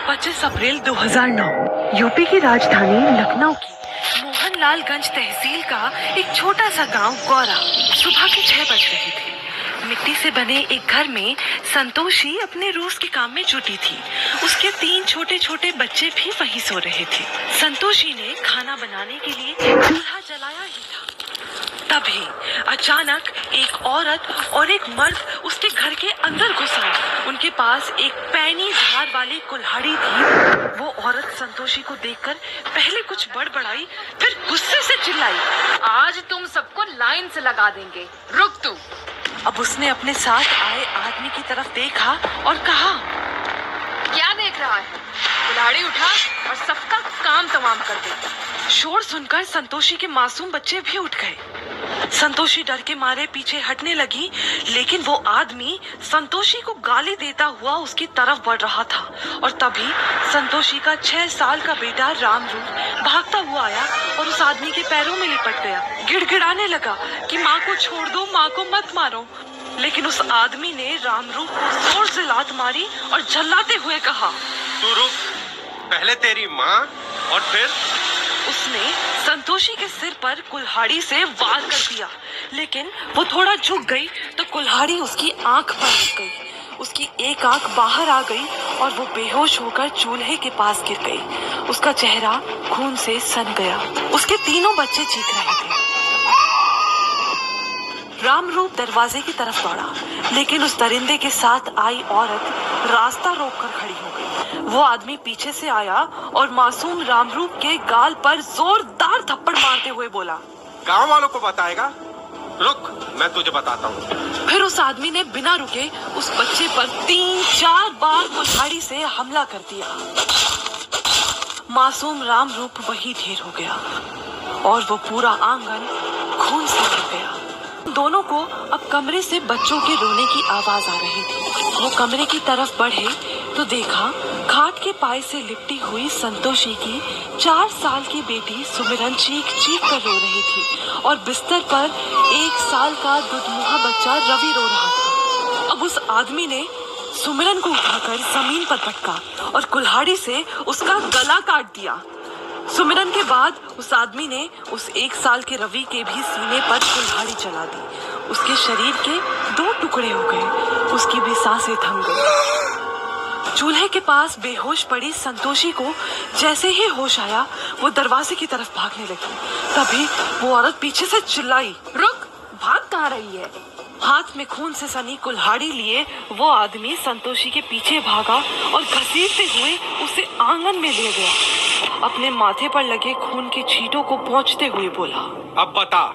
25 अप्रैल 2009 UP की राजधानी लखनऊ की मोहनलालगंज तहसील का एक छोटा सा गांव गौरा। सुबह के 6 बज रहे थे। मिट्टी से बने एक घर में संतोषी अपने रोज के काम में जुटी थी। उसके 3 छोटे छोटे बच्चे भी वहीं सो रहे थे। संतोषी ने खाना बनाने के लिए चूल्हा जलाया ही था, तभी अचानक एक औरत और एक मर्द उसके घर के अंदर घुस आए। उनके पास एक पैनी धार वाली कुल्हाड़ी थी। वो औरत संतोषी को देखकर पहले कुछ बड़बड़ाई, फिर गुस्से से चिल्लाई, आज तुम सबको लाइन से लगा देंगे, रुक तू। अब उसने अपने साथ आए आदमी की तरफ देखा और कहा, क्या देख रहा है? कुल्हाड़ी उठा और सबका काम तमाम कर दे। शोर सुनकर संतोषी के मासूम बच्चे भी उठ गए। संतोषी डर के मारे पीछे हटने लगी, लेकिन वो आदमी संतोषी को गाली देता हुआ उसकी तरफ बढ़ रहा था। और तभी संतोषी का 6 साल का बेटा रामरूप भागता हुआ आया और उस आदमी के पैरों में लिपट गया। गिड़गिड़ाने लगा कि माँ को छोड़ दो, माँ को मत मारो। लेकिन उस आदमी ने रामरूप को जोर से लात मारी और झल्लाते हुए कहा, तू रुक, पहले तेरी माँ और फिर। उसने संतोषी के सिर पर कुल्हाड़ी से वार कर दिया, लेकिन वो थोड़ा झुक गई तो कुल्हाड़ी उसकी आंख पर लग गई। उसकी एक आंख बाहर आ गई और वो बेहोश होकर चूल्हे के पास गिर गई। उसका चेहरा खून से सन गया। उसके तीनों बच्चे चीख रहे थे। रामरूप दरवाजे की तरफ दौड़ा, लेकिन उस दरिंदे के साथ आई औरत रास्ता रोककर खड़ी हो गई। वो आदमी पीछे से आया और मासूम रामरूप के गाल पर जोरदार थप्पड़ मारते हुए बोला, गांव वालों को बताएगा? रुक, मैं तुझे बताता हूँ। फिर उस आदमी ने बिना रुके उस बच्चे पर 3-4 बार कुल्हाड़ी से हमला कर दिया। मासूम रामरूप वहीं ढेर हो गया और वो पूरा आंगन खून से भर गया। दोनों को अब कमरे से बच्चों के रोने की आवाज आ रही थी। वो कमरे की तरफ बढ़े तो देखा खाट के पाए से लिपटी हुई संतोषी की 4 साल की बेटी सुमिरन चीख चीख कर रो रही थी और बिस्तर पर 1 साल का दुधमुहा बच्चा रवि रो रहा था। अब उस आदमी ने सुमिरन को उठाकर जमीन पर पटका और कुल्हाड़ी से उसका गला काट दिया। सुमिरन के बाद उस आदमी ने उस 1 साल के रवि के भी सीने पर कुल्हाड़ी चला दी। उसके शरीर के 2 टुकड़े हो गए। उसकी भी सांसें थम गई। चूल्हे के पास बेहोश पड़ी संतोषी को जैसे ही होश आया, वो दरवाजे की तरफ भागने लगी। तभी वो औरत पीछे से चिल्लाई, रुक, भाग कहाँ रही है? हाथ में खून से सनी कुल्हाड़ी लिए वो आदमी संतोषी के पीछे भागा और घसीटते हुए उसे आंगन में ले गया। अपने माथे पर लगे खून के छींटों को पोंछते हुए बोला, अब बता,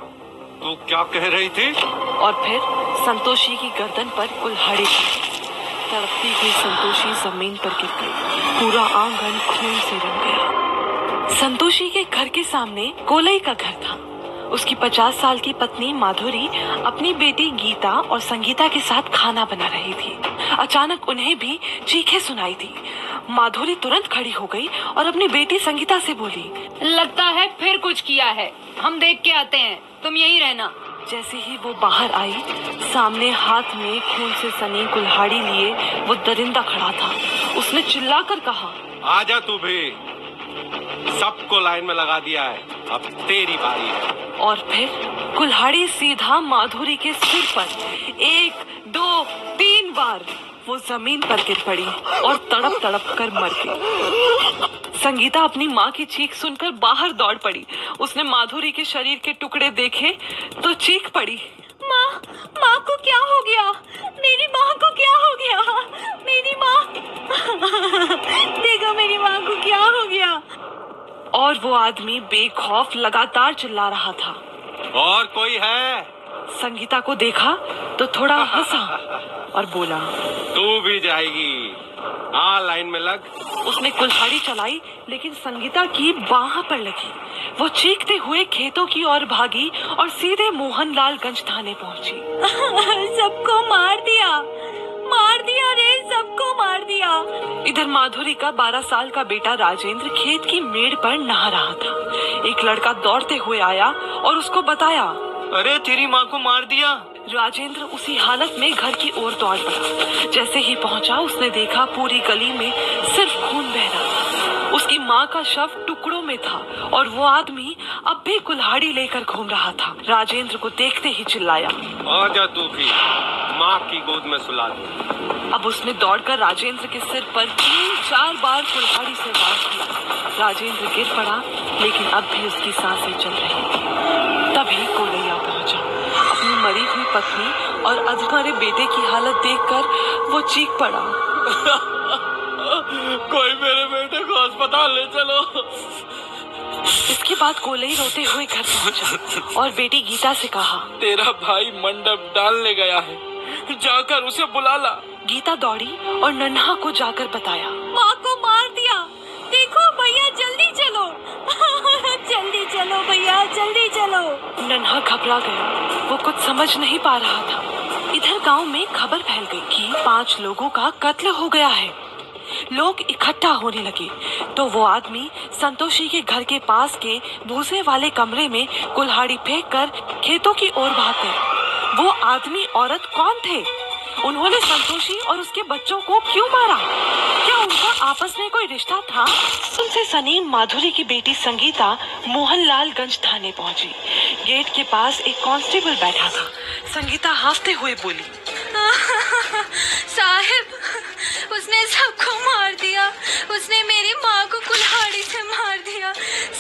तू क्या कह रही थी? और फिर संतोषी की गर्दन पर कुल्हाड़ी थी। तड़पती हुई संतोषी जमीन पर गिर गई। पूरा आंगन खून से रंग गया। संतोषी के घर के सामने कोलई का घर था। उसकी 50 साल की पत्नी माधुरी अपनी बेटी गीता और संगीता के साथ खाना बना रही थी। अचानक उन्हें भी चीखें सुनाई दी। माधुरी तुरंत खड़ी हो गई और अपनी बेटी संगीता से बोली, लगता है फिर कुछ किया है, हम देख के आते हैं, तुम यहीं रहना। जैसे ही वो बाहर आई, सामने हाथ में खून से सनी कुल्हाड़ी लिए वो दरिंदा खड़ा था। उसने चिल्लाकर कहा, आजा तू भी, सबको लाइन में लगा दिया है, अब तेरी बारी है। और फिर कुल्हाड़ी सीधा माधुरी के सिर पर 1, 2, 3 बार वो जमीन पर गिर पड़ी और तड़प तड़प कर मर गई। संगीता अपनी माँ की चीख सुनकर बाहर दौड़ पड़ी। उसने माधुरी के शरीर के टुकड़े देखे तो चीख पड़ी, माँ को क्या हो गया? मेरी माँ को क्या हो गया? मेरी माँ देखो, मेरी माँ को क्या हो गया? और वो आदमी बेखौफ लगातार चिल्ला रहा था। और कोई है? संगीता को देखा तो थोड़ा हंसा और बोला, तू भी जाएगी, आ लाइन में लग। उसने कुल्हाड़ी चलाई, लेकिन संगीता की बाह पर लगी। वो चीखते हुए खेतों की ओर भागी और सीधे मोहनलालगंज थाने पहुंची। सबको मार दिया रे, सबको मार दिया। इधर माधुरी का 12 साल का बेटा राजेंद्र खेत की मेड़ पर नहा रहा था। एक लड़का दौड़ते हुए आया और उसको बताया, अरे तेरी माँ को मार दिया। राजेंद्र उसी हालत में घर की ओर दौड़ पड़ा। जैसे ही पहुंचा उसने देखा पूरी गली में सिर्फ खून बह रहा था। उसकी माँ का शव टुकड़ों में था और वो आदमी अब भी कुल्हाड़ी लेकर घूम रहा था। राजेंद्र को देखते ही चिल्लाया, आजा तू भी, माँ की गोद में सुला दे। अब उसने दौड़कर राजेंद्र के सिर पर 3-4 बार कुल्हाड़ी से वार किया। राजेंद्र गिर पड़ा, लेकिन अब भी उसकी सांसें चल रही थी। तभी कोलैया पहुंचा। अपनी मरी हुई पत्नी और अधमरे बेटे की हालत देखकर वो चीख पड़ा, कोई मेरे बेटे को अस्पताल ले चलो। इसके बाद कोलई रोते हुए घर पहुंचा और बेटी गीता से कहा, तेरा भाई मंडप डालने गया है, जाकर उसे बुला ला। गीता दौड़ी और नन्हा को जाकर बताया। माँ को मार दिया, देखो भैया जल्दी चलो। जल्दी चलो भैया, जल्दी चलो। नन्हा घबरा गया, वो कुछ समझ नहीं पा रहा था। इधर गांव में खबर फैल गई कि 5 लोगों का कत्ल हो गया है। लोग इकट्ठा होने लगे तो वो आदमी संतोषी के घर के पास के भूसे वाले कमरे में कुल्हाड़ी फेंककर खेतों की ओर भाग गए। वो आदमी औरत कौन थे? उन्होंने संतोषी और उसके बच्चों को क्यों मारा? क्या उनका आपस में कोई रिश्ता था? उनसे सनी माधुरी की बेटी संगीता मोहनलालगंज थाने पहुंची। गेट के पास एक कांस्टेबल बैठा था। संगीता हाफते हुए बोली, साहिब, उसने सबको मार दिया। उसने मेरी माँ को कुल्हाड़ी से मार दिया,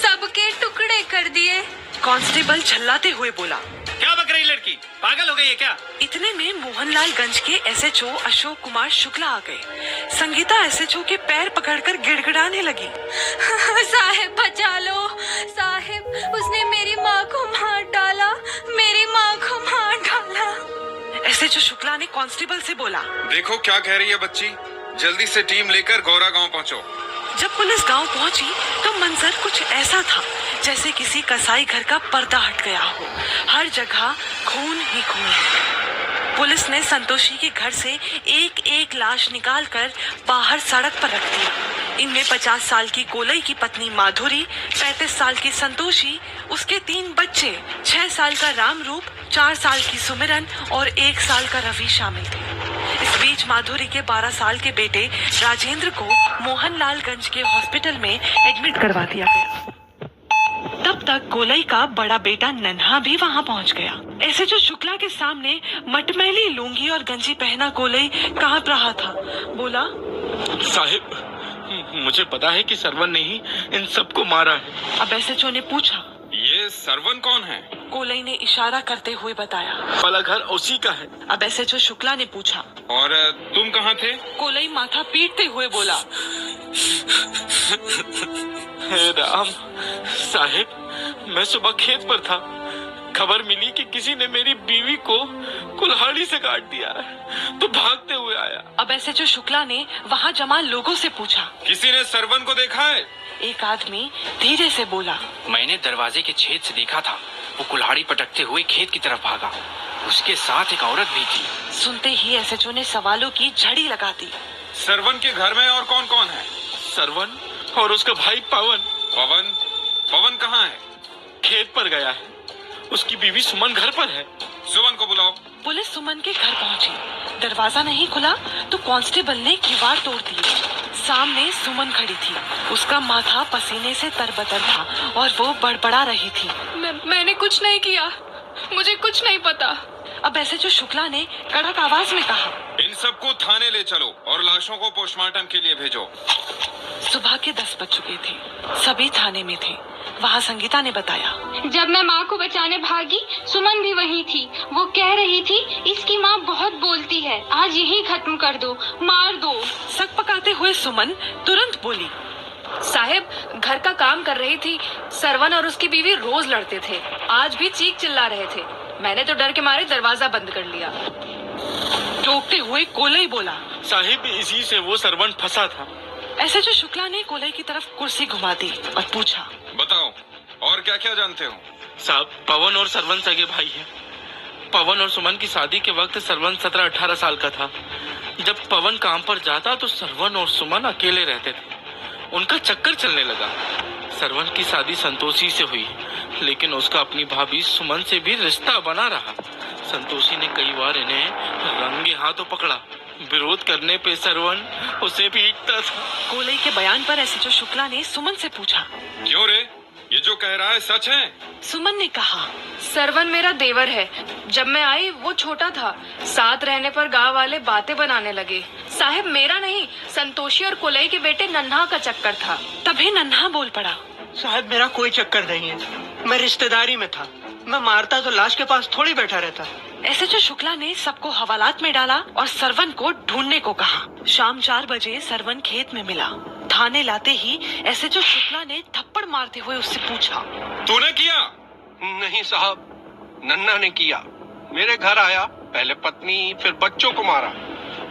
सबके टुकड़े कर दिए। कांस्टेबल झल्लाते हुए बोला, क्या बक रही लड़की, पागल हो गई है क्या? इतने में मोहनलालगंज के एसएचओ अशोक कुमार शुक्ला आ गए। संगीता एसएचओ के पैर पकड़कर गिड़गिड़ाने लगी। साहिब बचा लो, साहिब, उसने मेरी माँ को मार डाला, मेरी माँ को मार डाला। एसएचओ शुक्ला ने कांस्टेबल से बोला, देखो क्या कह रही है बच्ची, जल्दी से टीम लेकर गौरा गांव पहुंचो। जब पुलिस गांव पहुंची तो मंजर कुछ ऐसा था जैसे किसी कसाई घर का पर्दा हट गया हो। हर जगह खून ही खून। पुलिस ने संतोषी के घर से एक लाश निकालकर बाहर सड़क पर रख दिया। इनमें 50 साल की कोलई की पत्नी माधुरी, 35 साल की संतोषी, उसके 3 बच्चे, 6 साल का रामरूप, 4 साल की सुमिरन और 1 साल का रवि शामिल थे। इस बीच माधुरी के 12 साल के बेटे राजेंद्र को मोहनलालगंज के हॉस्पिटल में एडमिट करवा दिया गया। तब तक कोलई का बड़ा बेटा नन्हा भी वहां पहुंच गया। ऐसे जो शुक्ला के सामने मटमैली लुंगी और गंजी पहना कोलई कांप रहा था। बोला, साहिब, मुझे पता है कि सरवन ने ही इन सबको मारा है। अब एसएचओ ने पूछा, ये सरवन कौन है? कोलई ने इशारा करते हुए बताया। वाला घर उसी का है। अब एसएचओ शुक्ला ने पूछा, और तुम कहाँ थे? कोलई माथा पीटते हुए बोला, हे राम साहिब, मैं सुबह खेत पर था, खबर मिली कि किसी ने मेरी बीवी को कुल्हाड़ी से काट दिया है, तो भागते हुए आया। अब एसएचओ शुक्ला ने वहाँ जमा लोगों से पूछा। किसी ने सरवन को देखा है? एक आदमी धीरे से बोला, मैंने दरवाजे के छेद से देखा था, वो कुल्हाड़ी पटकते हुए खेत की तरफ भागा। उसके साथ एक औरत भी थी। सुनते ही एसएचओ ने सवालों की झड़ी लगा दी। सरवन के घर में और कौन कौन है? सरवन और उसका भाई पवन। पवन? पवन कहाँ है? खेत पर गया है। उसकी बीवी सुमन घर पर है। सुमन को बुलाओ। पुलिस सुमन के घर पहुंची। दरवाजा नहीं खुला तो कांस्टेबल ने किवाड़ तोड़ दिए। सामने सुमन खड़ी थी। उसका माथा पसीने से तरबतर था और वो बड़बड़ा रही थी। मैंने कुछ नहीं किया, मुझे कुछ नहीं पता। अब ऐसे जो शुक्ला ने कड़क आवाज में कहा, इन सबको थाने ले चलो और लाशों को पोस्टमार्टम के लिए भेजो। सुबह के 10 बज चुके थे। सभी थाने में थे। वहाँ संगीता ने बताया, जब मैं माँ को बचाने भागी, सुमन भी वहीं थी। वो कह रही थी, इसकी माँ बहुत बोलती है, आज यही खत्म कर दो, मार दो। सक पकाते हुए सुमन तुरंत बोली, साहिब, घर का काम कर रही थी। सरवन और उसकी बीवी रोज लड़ते थे, आज भी चीख चिल्ला रहे थे। मैंने तो डर के मारे दरवाजा बंद कर लिया। टोकते हुए कोलई बोला, साहिब, इसी से वो सरवन फंसा था। ऐसे जो शुक्ला ने कोलई की तरफ कुर्सी घुमा दी और पूछा, बताओ और क्या क्या जानते हो? साहब, पवन और सरवन सगे भाई हैं। पवन और सुमन की शादी के वक्त सरवन 17-18 साल का था। जब पवन काम पर जाता तो सरवन और सुमन अकेले रहते थे। उनका चक्कर चलने लगा। सरवन की शादी संतोषी से हुई, लेकिन उसका अपनी भाभी सुमन से भी रिश्ता बना रहा। संतोषी ने कई बार इन्हें रंगे हाथों पकड़ा। विरोध करने पे सरवन उसे पीटता था। कोलई के बयान पर एसएचओ शुक्ला ने सुमन से पूछा। क्यों रे, ये जो कह रहा है सच है? सुमन ने कहा, सरवन मेरा देवर है। जब मैं आई वो छोटा था। साथ रहने पर गांव वाले बातें बनाने लगे। साहब मेरा नहीं, संतोषी और कोलई के बेटे नन्हा का चक्कर था। तभी नन्हा बोल पड़ा। साहब मेरा कोई चक्कर नहीं है, मैं रिश्तेदारी में था। मैं मारता तो लाश के पास थोड़ी बैठा रहता। एसएचओ शुक्ला ने सबको हवालात में डाला और सरवन को ढूंढने को कहा। शाम 4 बजे सरवन खेत में मिला। थाने लाते ही एसएचओ शुक्ला ने थप्पड़ मारते हुए उससे पूछा, तूने किया? नहीं साहब, नन्ना ने किया। मेरे घर आया, पहले पत्नी फिर बच्चों को मारा।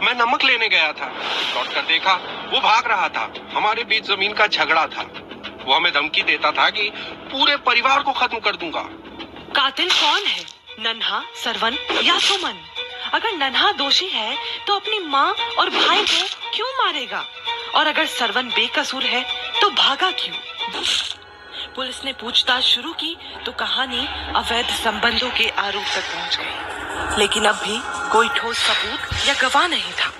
मैं नमक लेने गया था, लौट कर देखा वो भाग रहा था। हमारे बीच जमीन का झगड़ा था। वो हमें धमकी देता था कि पूरे परिवार को खत्म कर दूंगा। कातिल कौन है, नन्हा, सरवन या सुमन? अगर नन्हा दोषी है तो अपनी माँ और भाई को क्यों मारेगा? और अगर सरवन बेकसूर है तो भागा क्यों? पुलिस ने पूछताछ शुरू की तो कहानी अवैध संबंधों के आरोप तक पहुंच गई, लेकिन अब भी कोई ठोस सबूत या गवाह नहीं था।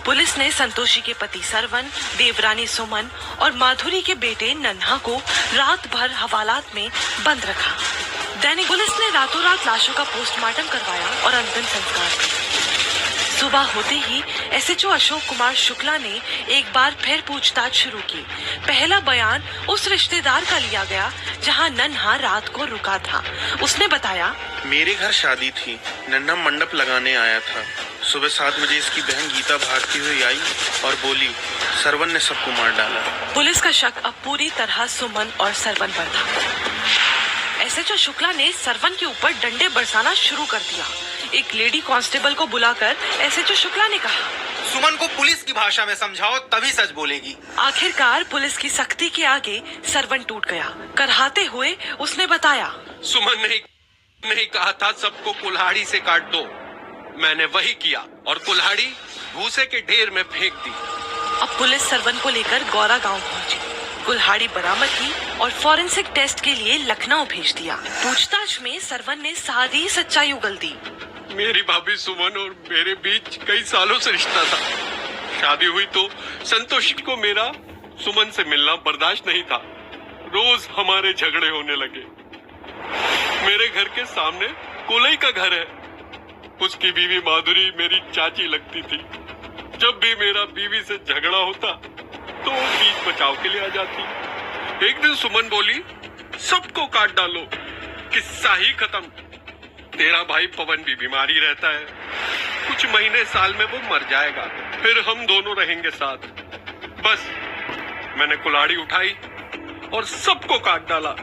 पुलिस ने संतोषी के पति सरवन, देवरानी सुमन और माधुरी के बेटे नन्हा को रात भर हवालात में बंद रखा। दैनिक पुलिस ने रातों रात लाशों का पोस्टमार्टम करवाया और अंतिम संस्कार किया। सुबह होते ही एसएचओ अशोक कुमार शुक्ला ने एक बार फिर पूछताछ शुरू की। पहला बयान उस रिश्तेदार का लिया गया जहां नन्हा रात को रुका था। उसने बताया, मेरे घर शादी थी, नन्हा मंडप लगाने आया था। सुबह 7 बजे इसकी बहन गीता भागती हुई आई और बोली, सरवन ने सबको मार डाला। पुलिस का शक अब पूरी तरह सुमन और सरवन पर था। एसएचओ शुक्ला ने सरवन के ऊपर डंडे बरसाना शुरू कर दिया। एक लेडी कांस्टेबल को बुलाकर एसएचओ शुक्ला ने कहा, सुमन को पुलिस की भाषा में समझाओ, तभी सच बोलेगी। आखिरकार पुलिस की सख्ती के आगे सरवन टूट गया। करहाते हुए उसने बताया, सुमन ने नहीं कहा था सबको कुल्हाड़ी से काट दो। मैंने वही किया और कुल्हाड़ी भूसे के ढेर में फेंक दी। अब पुलिस सरवन को लेकर गौरा गांव पहुंची। कुल्हाड़ी बरामद की और फॉरेंसिक टेस्ट के लिए लखनऊ भेज दिया। पूछताछ में सरवन ने सारी सच्चाई उगल दी। मेरी भाभी सुमन और मेरे बीच कई सालों से रिश्ता था। शादी हुई तो संतोषी को मेरा सुमन से मिलना बर्दाश्त नहीं था। रोज हमारे झगड़े होने लगे। मेरे घर के सामने कोलई का घर है। उसकी बीवी माधुरी मेरी चाची लगती थी। जब भी मेरा बीवी से झगड़ा होता तो वो बीच बचाव के लिए आ जाती। एक दिन सुमन बोली, सबको काट डालो, किस्सा ही खत्म। तेरा भाई पवन भी बीमारी रहता है। कुछ महीने साल में वो मर जाएगा, फिर हम दोनों रहेंगे साथ। बस मैंने कुल्हाड़ी उठाई और सबको काट डाला।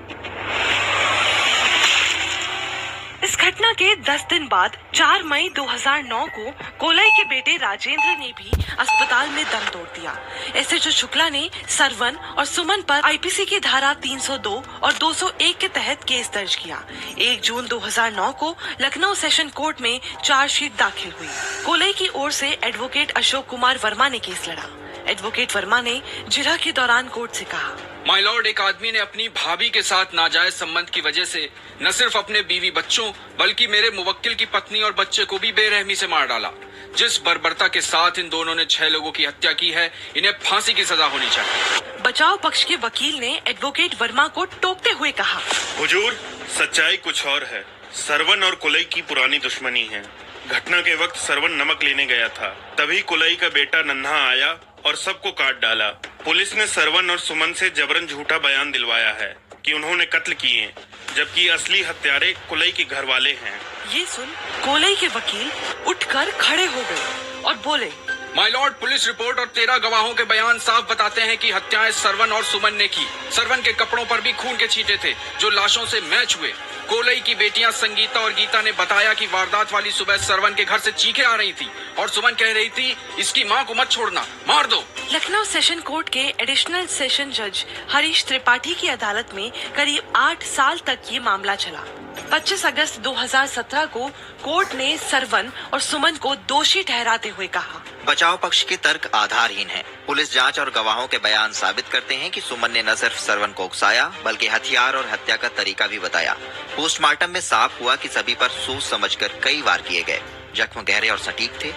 इस घटना के 10 दिन बाद 4 मई 2009 को कोलई के बेटे राजेंद्र ने भी अस्पताल में दम तोड़ दिया। एसएचओ शुक्ला ने सरवन और सुमन पर आईपीसी की धारा 302 और 201 के तहत केस दर्ज किया। 1 जून 2009 को लखनऊ सेशन कोर्ट में चार्जशीट दाखिल हुई। कोलई की ओर से एडवोकेट अशोक कुमार वर्मा ने केस लड़ा। एडवोकेट वर्मा ने जिरह के दौरान कोर्ट से कहा, माय लॉर्ड, एक आदमी ने अपनी भाभी के साथ नाजायज संबंध की वजह से न सिर्फ अपने बीवी बच्चों बल्कि मेरे मुवक्किल की पत्नी और बच्चे को भी बेरहमी से मार डाला। जिस बर्बरता के साथ इन दोनों ने 6 लोगों की हत्या की है, इन्हें फांसी की सजा होनी चाहिए। बचाव पक्ष के वकील ने एडवोकेट वर्मा को टोकते हुए कहा, हुजूर, सच्चाई कुछ और है। सरवन और कोलई की पुरानी दुश्मनी है। घटना के वक्त सरवन नमक लेने गया था, तभी कोलई का बेटा नन्हा आया और सबको काट डाला। पुलिस ने सरवन और सुमन से जबरन झूठा बयान दिलवाया है कि उन्होंने कत्ल किए, जबकि असली हत्यारे कोलई के घर वाले हैं। ये सुन कोलई के वकील उठकर खड़े हो गए और बोले, माय लॉर्ड, पुलिस रिपोर्ट और 13 गवाहों के बयान साफ बताते हैं कि हत्याएं सरवन और सुमन ने की। सरवन के कपड़ों पर भी खून के छींटे थे जो लाशों से मैच हुए। कोलई की बेटियां संगीता और गीता ने बताया कि वारदात वाली सुबह सरवन के घर से चीखें आ रही थी और सुमन कह रही थी, इसकी मां को मत छोड़ना, मार दो। लखनऊ सेशन कोर्ट के एडिशनल सेशन जज हरीश त्रिपाठी की अदालत में करीब 8 साल तक ये मामला चला। 25 अगस्त 2017 को कोर्ट ने सरवन और सुमन को दोषी ठहराते हुए कहा, बचाव पक्ष के तर्क आधारहीन हैं। पुलिस जांच और गवाहों के बयान साबित करते हैं कि सुमन ने न सिर्फ सरवन को उकसाया बल्कि हथियार और हत्या का तरीका भी बताया। पोस्टमार्टम में साफ हुआ कि सभी पर सोच समझकर कई वार किए गए। जख्म गहरे और सटीक थे।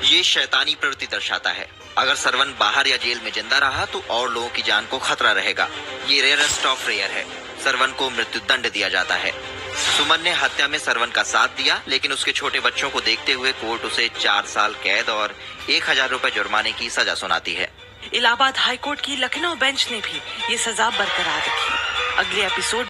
ये शैतानी प्रवृत्ति दर्शाता है। अगर सरवन बाहर या जेल में जिंदा रहा तो और लोगों की जान को खतरा रहेगा। ये रेयरेस्ट ऑफ रेयर है। सरवन को मृत्यु दंड दिया जाता है। सुमन ने हत्या में सरवन का साथ दिया, लेकिन उसके छोटे बच्चों को देखते हुए कोर्ट उसे 4 साल कैद और 1000 रुपए जुर्माने की सजा सुनाती है। इलाहाबाद हाईकोर्ट की लखनऊ बेंच ने भी ये सजा बरकरार रखी। अगले एपिसोड